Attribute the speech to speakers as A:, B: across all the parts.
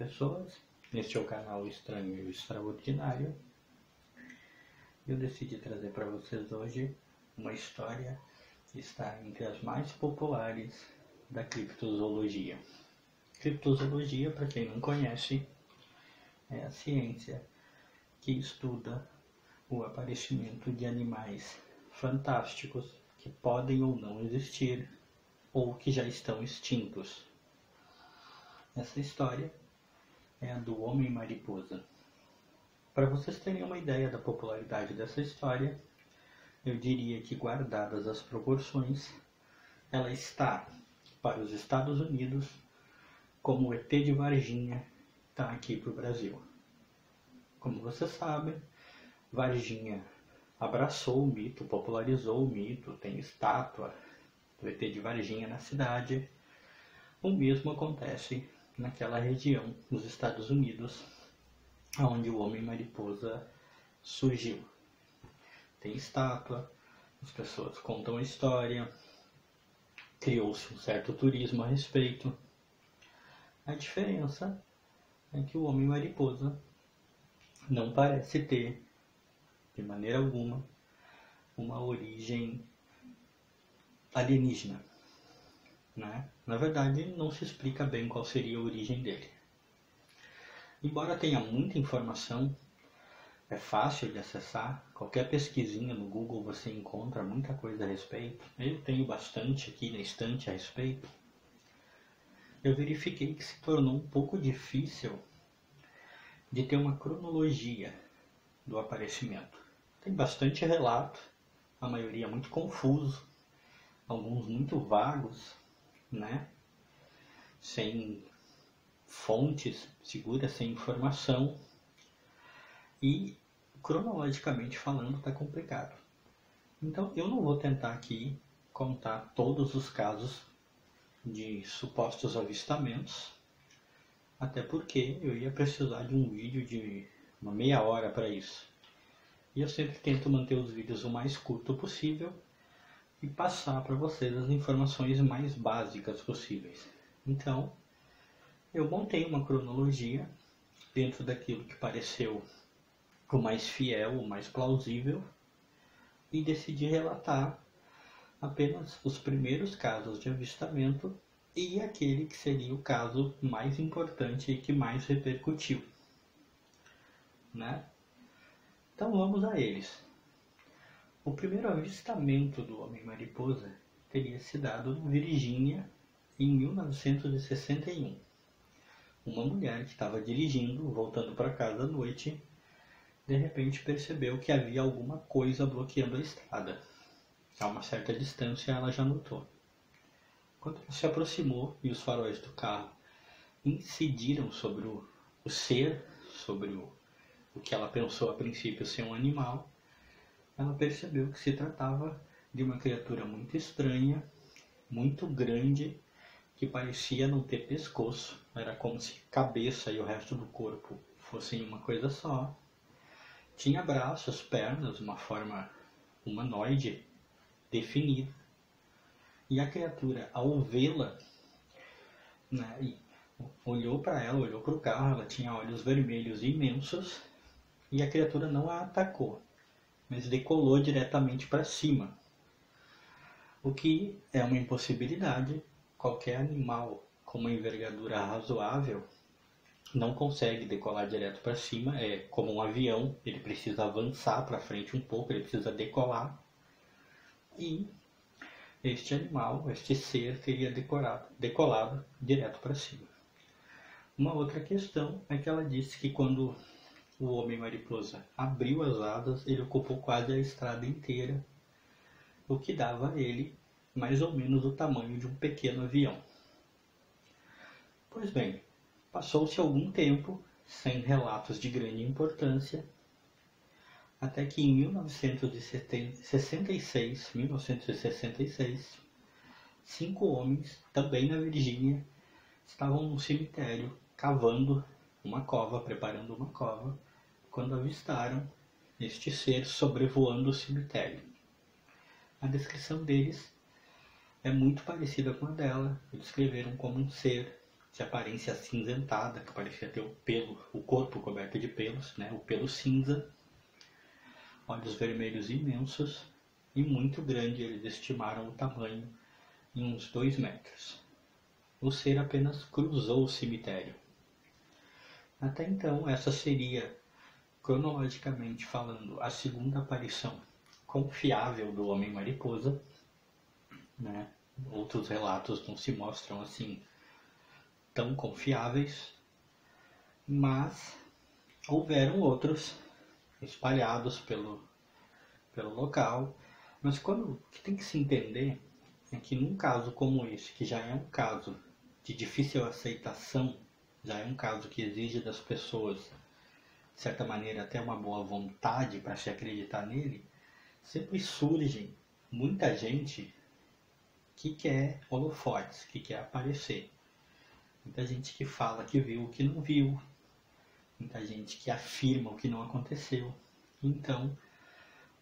A: pessoas, este é o canal Estranho e Extraordinário. Eu decidi trazer para vocês hoje uma história que está entre as mais populares da criptozoologia. Criptozoologia, para quem não conhece, é a ciência que estuda o aparecimento de animais fantásticos que podem ou não existir ou que já estão extintos. Essa história é a do Homem-Mariposa. Para vocês terem uma ideia da popularidade dessa história, eu diria que, guardadas as proporções, ela está para os Estados Unidos como o ET de Varginha está aqui para o Brasil. Como vocês sabem, Varginha abraçou o mito, popularizou o mito, tem estátua do ET de Varginha na cidade. O mesmo acontece naquela região dos Estados Unidos, onde o Homem-Mariposa surgiu. Tem estátua, as pessoas contam a história, criou-se um certo turismo a respeito. A diferença é que o Homem-Mariposa não parece ter, de maneira alguma, uma origem alienígena, né? Na verdade, não se explica bem qual seria a origem dele. Embora tenha muita informação, é fácil de acessar, qualquer pesquisinha no Google você encontra muita coisa a respeito. Eu tenho bastante aqui na estante a respeito. Eu verifiquei que se tornou um pouco difícil de ter uma cronologia do aparecimento. Tem bastante relato, a maioria muito confuso, alguns muito vagos, né? Sem fontes seguras, sem informação, e cronologicamente falando está complicado. Então eu não vou tentar aqui contar todos os casos de supostos avistamentos, até porque eu ia precisar de um vídeo de uma meia hora para isso. E eu sempre tento manter os vídeos o mais curto possível e passar para vocês as informações mais básicas possíveis. Então, eu montei uma cronologia dentro daquilo que pareceu o mais fiel, o mais plausível, e decidi relatar apenas os primeiros casos de avistamento e aquele que seria o caso mais importante e que mais repercutiu, né? Então vamos a eles. O primeiro avistamento do Homem-Mariposa teria se dado na Virgínia em 1961. Uma mulher que estava dirigindo, voltando para casa à noite, de repente percebeu que havia alguma coisa bloqueando a estrada. A uma certa distância ela já notou. Quando ela se aproximou e os faróis do carro incidiram sobre o ser, sobre o que ela pensou a princípio ser um animal, ela percebeu que se tratava de uma criatura muito estranha, muito grande, que parecia não ter pescoço. Era como se a cabeça e o resto do corpo fossem uma coisa só. Tinha braços, pernas, uma forma humanoide definida. E a criatura, ao vê-la, né, olhou para ela, olhou para o carro, ela tinha olhos vermelhos imensos, e a criatura não a atacou, mas decolou diretamente para cima. O que é uma impossibilidade. Qualquer animal com uma envergadura razoável não consegue decolar direto para cima. É como um avião, ele precisa avançar para frente um pouco, ele precisa decolar. E este animal, este ser, teria decolado direto para cima. Uma outra questão é que ela disse que quando o Homem-Mariposa abriu as asas, ele ocupou quase a estrada inteira, o que dava a ele mais ou menos o tamanho de um pequeno avião. Pois bem, passou-se algum tempo, sem relatos de grande importância, até que em 1966, 5 homens, também na Virgínia, estavam num cemitério cavando uma cova, preparando uma cova, quando avistaram este ser sobrevoando o cemitério. A descrição deles é muito parecida com a dela. Eles descreveram como um ser de aparência acinzentada, que parecia ter o corpo coberto de pelos, né? O pelo cinza, olhos vermelhos imensos e muito grande, eles estimaram o tamanho em uns 2 metros. O ser apenas cruzou o cemitério. Até então, essa seria, cronologicamente falando, a segunda aparição confiável do Homem-Mariposa, né? Outros relatos não se mostram assim tão confiáveis, mas houveram outros espalhados pelo local. Mas o que tem que se entender é que num caso como esse, que já é um caso de difícil aceitação, já é um caso que exige das pessoas, de certa maneira, até uma boa vontade para se acreditar nele, sempre surge muita gente que quer holofotes, que quer aparecer. Muita gente que fala que viu o que não viu, muita gente que afirma o que não aconteceu. Então,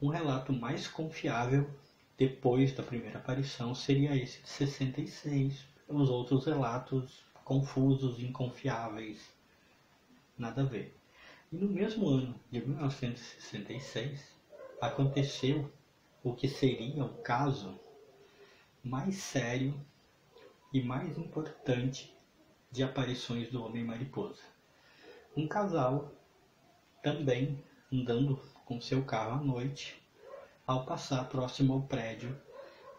A: um relato mais confiável depois da primeira aparição seria esse de 66. Os outros relatos confusos, inconfiáveis, nada a ver. E no mesmo ano de 1966, aconteceu o que seria o caso mais sério e mais importante de aparições do Homem-Mariposa. Um casal também andando com seu carro à noite, ao passar próximo ao prédio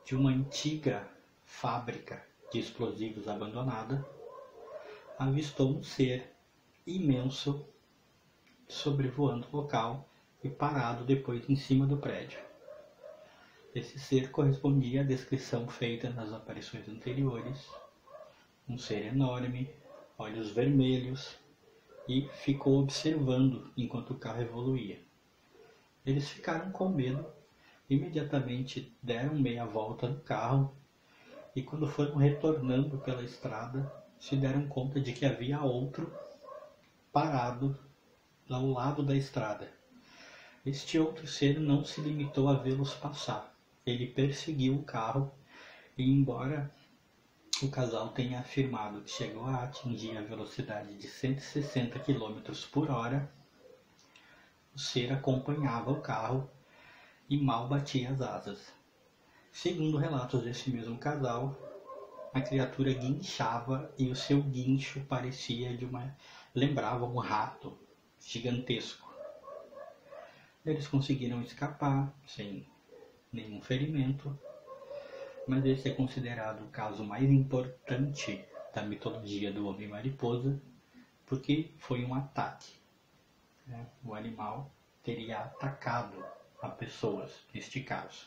A: de uma antiga fábrica de explosivos abandonada, avistou um ser imenso sobrevoando o local e parado depois em cima do prédio. Esse ser correspondia à descrição feita nas aparições anteriores, um ser enorme, olhos vermelhos, e ficou observando enquanto o carro evoluía. Eles ficaram com medo, imediatamente deram meia volta no carro e quando foram retornando pela estrada, se deram conta de que havia outro parado ao lado da estrada. Este outro ser não se limitou a vê-los passar. Ele perseguiu o carro e, embora o casal tenha afirmado que chegou a atingir a velocidade de 160 km por hora, o ser acompanhava o carro e mal batia as asas. Segundo relatos desse mesmo casal, a criatura guinchava e o seu guincho lembrava um rato gigantesco. Eles conseguiram escapar sem nenhum ferimento, mas esse é considerado o caso mais importante da mitologia do Homem-Mariposa, porque foi um ataque. O animal teria atacado a pessoas, neste caso.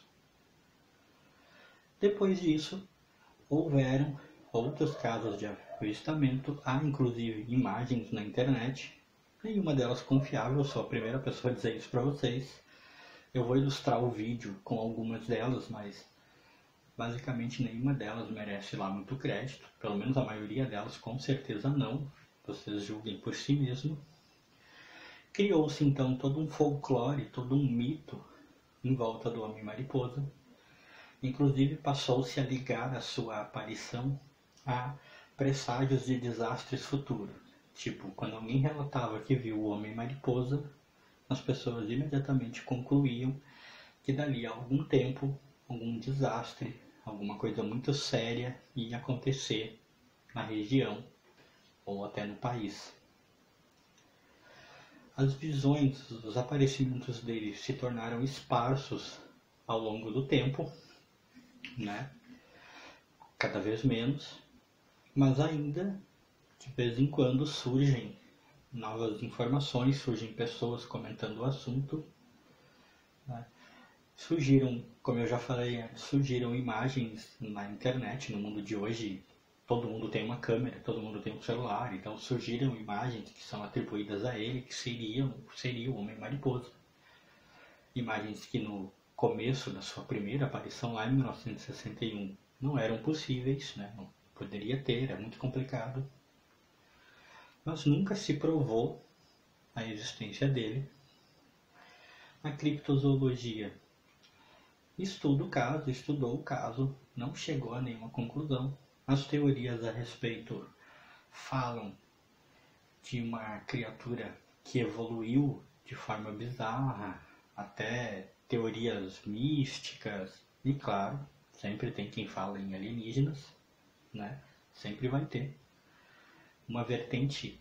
A: Depois disso, houveram outros casos de avistamento, há inclusive imagens na internet, nenhuma delas confiável, eu sou a primeira pessoa a dizer isso para vocês. Eu vou ilustrar o vídeo com algumas delas, mas basicamente nenhuma delas merece lá muito crédito, pelo menos a maioria delas com certeza não, vocês julguem por si mesmo. Criou-se então todo um folclore, todo um mito em volta do Homem-Mariposa. Inclusive passou-se a ligar a sua aparição a presságios de desastres futuros. Tipo, quando alguém relatava que viu o Homem-Mariposa, as pessoas imediatamente concluíam que dali a algum tempo, algum desastre, alguma coisa muito séria ia acontecer na região ou até no país. As visões, os aparecimentos dele se tornaram esparsos ao longo do tempo, cada vez menos, mas ainda de vez em quando surgem novas informações, surgem pessoas comentando o assunto. Surgiram, como eu já falei antes, surgiram imagens na internet. No mundo de hoje, todo mundo tem uma câmera, todo mundo tem um celular, então surgiram imagens que são atribuídas a ele, que seria o Homem-Mariposa. Imagens que no começo da sua primeira aparição lá em 1961 não eram possíveis, não poderia ter, é muito complicado. Mas nunca se provou a existência dele. A criptozoologia estudou o caso, não chegou a nenhuma conclusão. As teorias a respeito falam de uma criatura que evoluiu de forma bizarra, até teorias místicas, e claro, sempre tem quem fala em alienígenas, né? Sempre vai ter. Uma vertente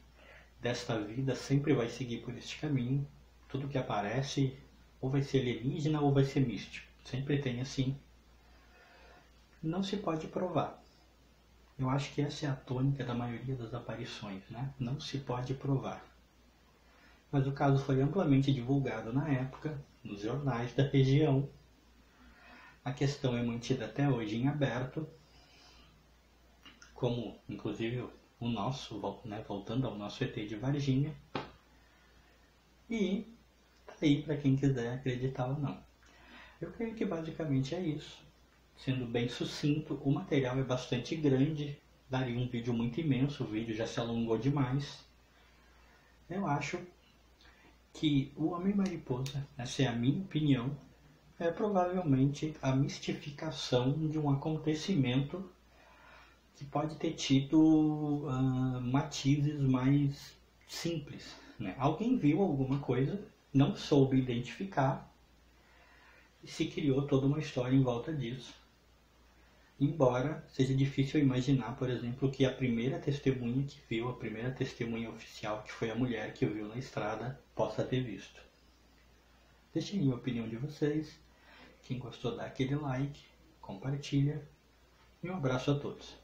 A: desta vida sempre vai seguir por este caminho. Tudo que aparece ou vai ser alienígena ou vai ser místico. Sempre tem assim. Não se pode provar. Eu acho que essa é a tônica da maioria das aparições, né? Não se pode provar. Mas o caso foi amplamente divulgado na época, nos jornais da região. A questão é mantida até hoje em aberto, como inclusive o nosso, né, voltando ao nosso ET de Varginha. E tá aí para quem quiser acreditar ou não. Eu creio que basicamente é isso. Sendo bem sucinto, o material é bastante grande, daria um vídeo muito imenso, o vídeo já se alongou demais. Eu acho que o Homem-Mariposa, essa é a minha opinião, é provavelmente a mistificação de um acontecimento que pode ter tido matizes mais simples, né? Alguém viu alguma coisa, não soube identificar e se criou toda uma história em volta disso. Embora seja difícil imaginar, por exemplo, que a primeira testemunha que viu, a primeira testemunha oficial, que foi a mulher que viu na estrada, possa ter visto. Deixem aí a opinião de vocês. Quem gostou, dá aquele like, compartilha e um abraço a todos.